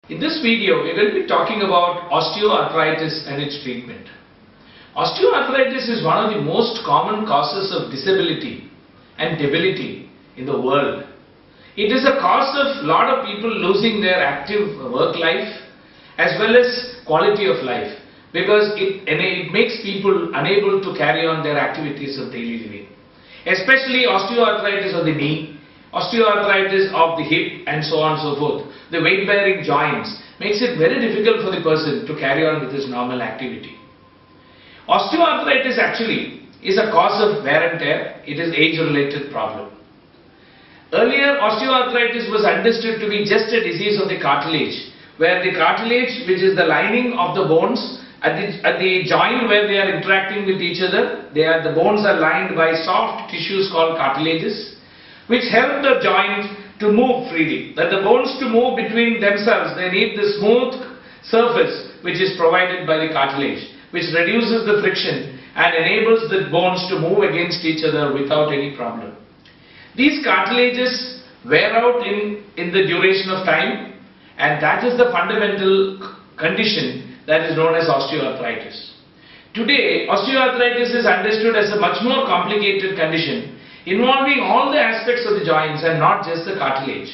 In this video, we will be talking about osteoarthritis and its treatment. Osteoarthritis is one of the most common causes of disability and debility in the world. It is a cause of a lot of people losing their active work life as well as quality of life, because it makes people unable to carry on their activities of daily living. Especially osteoarthritis of the knee, osteoarthritis of the hip, and so on and so forth. The weight bearing joints makes it very difficult for the person to carry on with his normal activity. Osteoarthritis actually is a cause of wear and tear. It is age related problem. Earlier, osteoarthritis was understood to be just a disease of the cartilage, where the cartilage, which is the lining of the bones at the joint where they are interacting with each other, the bones are lined by soft tissues called cartilages, which help the joint to move freely. That the bones to move between themselves, they need the smooth surface which is provided by the cartilage, which reduces the friction and enables the bones to move against each other without any problem. These cartilages wear out in the duration of time, and that is the fundamental condition that is known as osteoarthritis. Today, osteoarthritis is understood as a much more complicated condition involving all the aspects of the joints and not just the cartilage.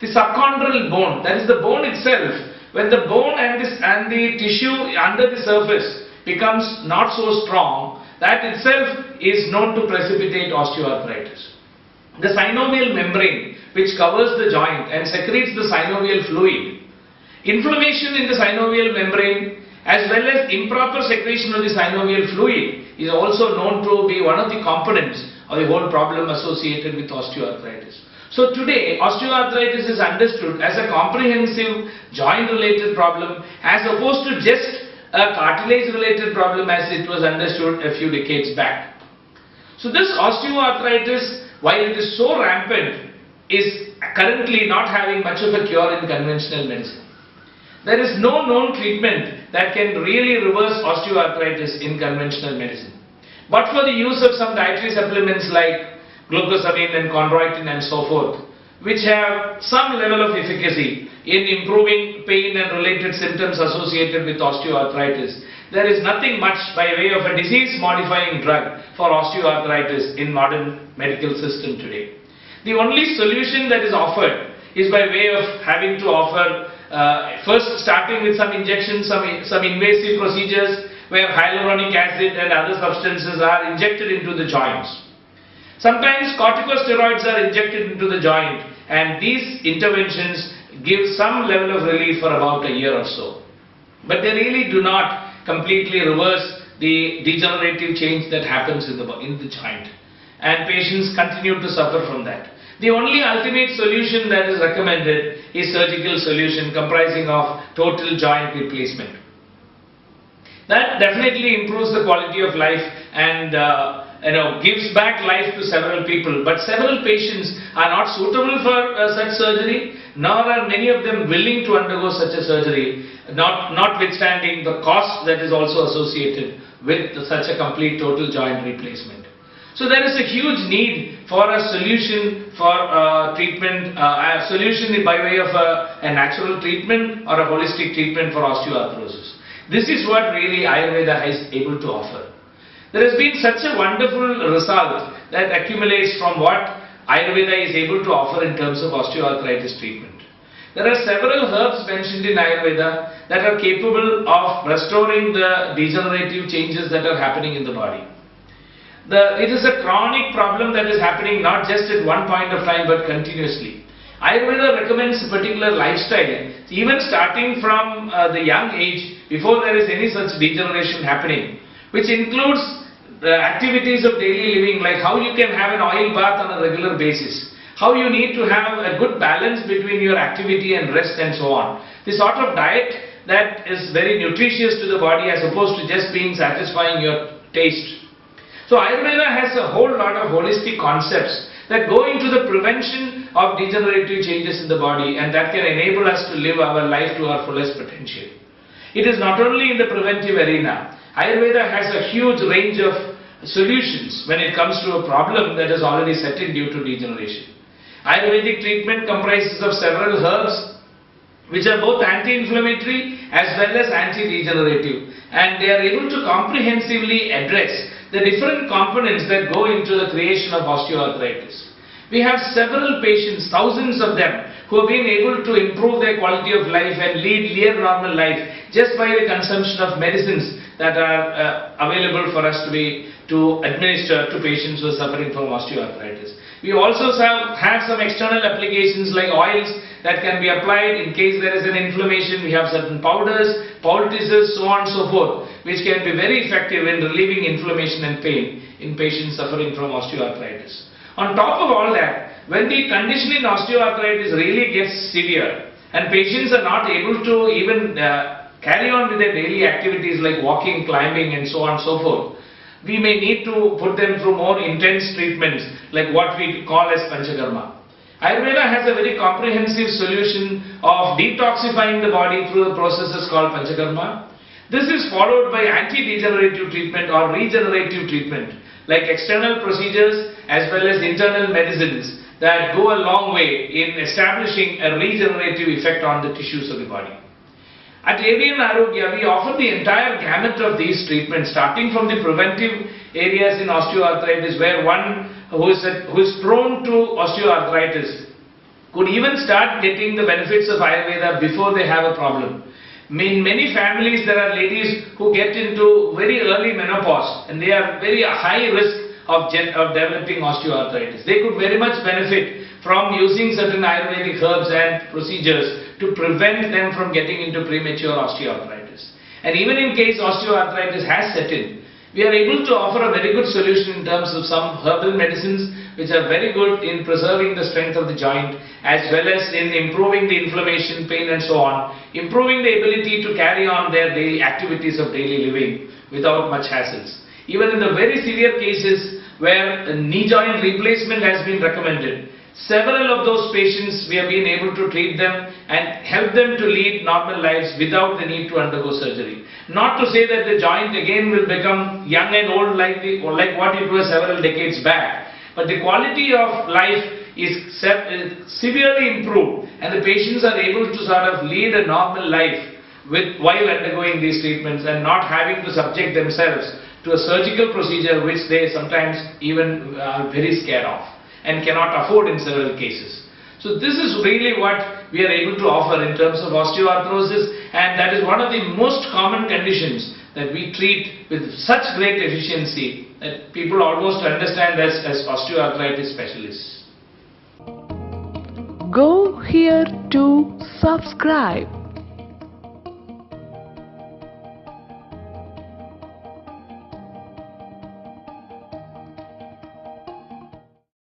The subchondral bone, that is the bone itself, when the bone and the tissue under the surface becomes not so strong, that itself is known to precipitate osteoarthritis. The synovial membrane, which covers the joint and secretes the synovial fluid, inflammation in the synovial membrane as well as improper secretion of the synovial fluid is also known to be one of the components of the whole problem associated with osteoarthritis. So today, osteoarthritis is understood as a comprehensive joint-related problem as opposed to just a cartilage-related problem as it was understood a few decades back. So this osteoarthritis, while it is so rampant, is currently not having much of a cure in conventional medicine. There is no known treatment that can really reverse osteoarthritis in conventional medicine. But for the use of some dietary supplements like glucosamine and chondroitin and so forth, which have some level of efficacy in improving pain and related symptoms associated with osteoarthritis, there is nothing much by way of a disease-modifying drug for osteoarthritis in modern medical system today. The only solution that is offered is by way of having to offer first starting with some injections, some invasive procedures where hyaluronic acid and other substances are injected into the joints. Sometimes corticosteroids are injected into the joint, and these interventions give some level of relief for about a year or so. But they really do not completely reverse the degenerative change that happens in the joint, and patients continue to suffer from that. The only ultimate solution that is recommended is surgical solution comprising of total joint replacement. That definitely improves the quality of life and gives back life to several people. But several patients are not suitable for such surgery, nor are many of them willing to undergo such a surgery, notwithstanding the cost that is also associated with such a complete total joint replacement. So there is a huge need for a solution for treatment, a solution by way of a natural treatment or a holistic treatment for osteoarthrosis. This is what really Ayurveda is able to offer. There has been such a wonderful result that accumulates from what Ayurveda is able to offer in terms of osteoarthritis treatment. There are several herbs mentioned in Ayurveda that are capable of restoring the degenerative changes that are happening in the body. It is a chronic problem that is happening not just at one point of time but continuously. Ayurveda recommends a particular lifestyle, even starting from the young age before there is any such degeneration happening, which includes the activities of daily living, like how you can have an oil bath on a regular basis, how you need to have a good balance between your activity and rest and so on. The sort of diet that is very nutritious to the body as opposed to just being satisfying your taste. So Ayurveda has a whole lot of holistic concepts that go into the prevention of degenerative changes in the body, and that can enable us to live our life to our fullest potential. It is not only in the preventive arena. Ayurveda has a huge range of solutions when it comes to a problem that is already set in due to degeneration. Ayurvedic treatment comprises of several herbs which are both anti-inflammatory as well as anti-regenerative, and they are able to comprehensively address the different components that go into the creation of osteoarthritis. We have several patients, thousands of them, who have been able to improve their quality of life and lead near normal life just by the consumption of medicines that are available for us to administer to patients who are suffering from osteoarthritis. We also have some external applications like oils that can be applied in case there is an inflammation. We have certain powders, poultices, so on and so forth, which can be very effective in relieving inflammation and pain in patients suffering from osteoarthritis. On top of all that, when the condition in osteoarthritis really gets severe and patients are not able to even carry on with their daily activities like walking, climbing and so on and so forth, we may need to put them through more intense treatments like what we call as Panchakarma. Ayurveda has a very comprehensive solution of detoxifying the body through the processes called Panchakarma. This is followed by anti-degenerative treatment or regenerative treatment like external procedures as well as internal medicines that go a long way in establishing a regenerative effect on the tissues of the body. At AVN Arogya, we offer the entire gamut of these treatments, starting from the preventive areas in osteoarthritis, where one who is prone to osteoarthritis could even start getting the benefits of Ayurveda before they have a problem. In many families, there are ladies who get into very early menopause and they are very high risk of developing osteoarthritis. They could very much benefit from using certain Ayurvedic herbs and procedures to prevent them from getting into premature osteoarthritis. And even in case osteoarthritis has set in, we are able to offer a very good solution in terms of some herbal medicines which are very good in preserving the strength of the joint as well as in improving the inflammation, pain and so on, improving the ability to carry on their daily activities of daily living without much hassles. Even in the very severe cases where a knee joint replacement has been recommended, several of those patients we have been able to treat them and help them to lead normal lives without the need to undergo surgery. Not to say that the joint again will become young and old like what it was several decades back, but the quality of life is severely improved and the patients are able to sort of lead a normal life while undergoing these treatments and not having to subject themselves to a surgical procedure which they sometimes even are very scared of and cannot afford in several cases. So this is really what we are able to offer in terms of osteoarthrosis, and that is one of the most common conditions that we treat with such great efficiency that people almost understand us as osteoarthritis specialists. Go here to subscribe.